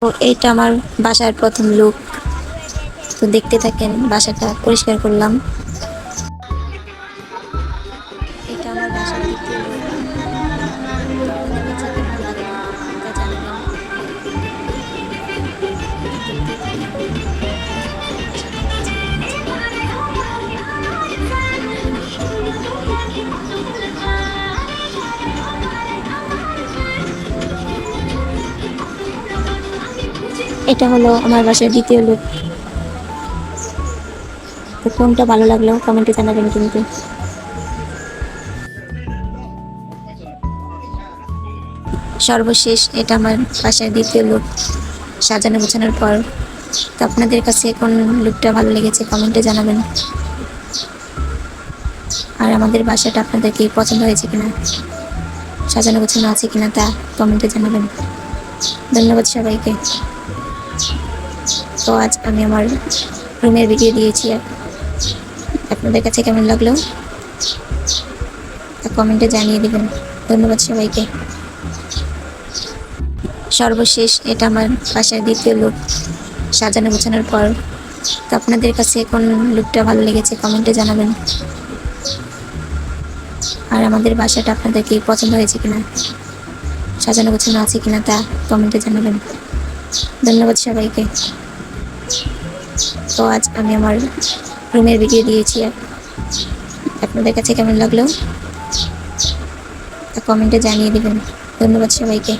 তো এইটা আমার বাসার প্রথম লুক। তো দেখতে থাকেন, বাসাটা পরিষ্কার করলাম। এটা আমার বাসার দ্বিতীয় লুক। তো আপনাদের কাছে কেমন লাগলো তা জানাবেন। দেখতে থাকেন, বাসাটা গুছিয়ে নিয়েছি। এটা হলো আমার বাসার দ্বিতীয় লুক। তো কোনটা ভালো লাগলো কমেন্টে জানাবেন কিন্তু। সর্বশেষ এটা আমার বাসার দ্বিতীয় লুক, সাজানো গোছানোর পর। তো আপনাদের কাছে কোন লুকটা ভালো লেগেছে কমেন্টে জানাবেন। আর আমাদের বাসাটা আপনাদের কি পছন্দ হয়েছে কিনা, সাজানো গোছানো আছে কিনা তা কমেন্টে জানাবেন। ধন্যবাদ সবাইকে। তো আজ আমি আমার রুমের ভিডিও দিয়েছি। আপনাদের কাছে কেমন লাগলো তা কমেন্টে জানিয়ে দেবেন। ধন্যবাদ সবাইকে। সর্বশেষ এটা আমার বাসার দ্বিতীয় লুক, সাজানো গোছানোর পর। তো আপনাদের কাছে কোন লুকটা ভালো লেগেছে কমেন্টে জানাবেন। আর আমাদের বাসাটা আপনাদের কি পছন্দ হয়েছে কিনা, সাজানো গোছানো আছে কিনা তা কমেন্টে জানাবেন। ধন্যবাদ সবাইকে। তো আজ আমি আমার রুমের ভিডিও দিয়েছি। আপনাদের কাছে কেমন লাগলো তা কমেন্টে জানিয়ে দেবেন। ধন্যবাদ সবাইকে।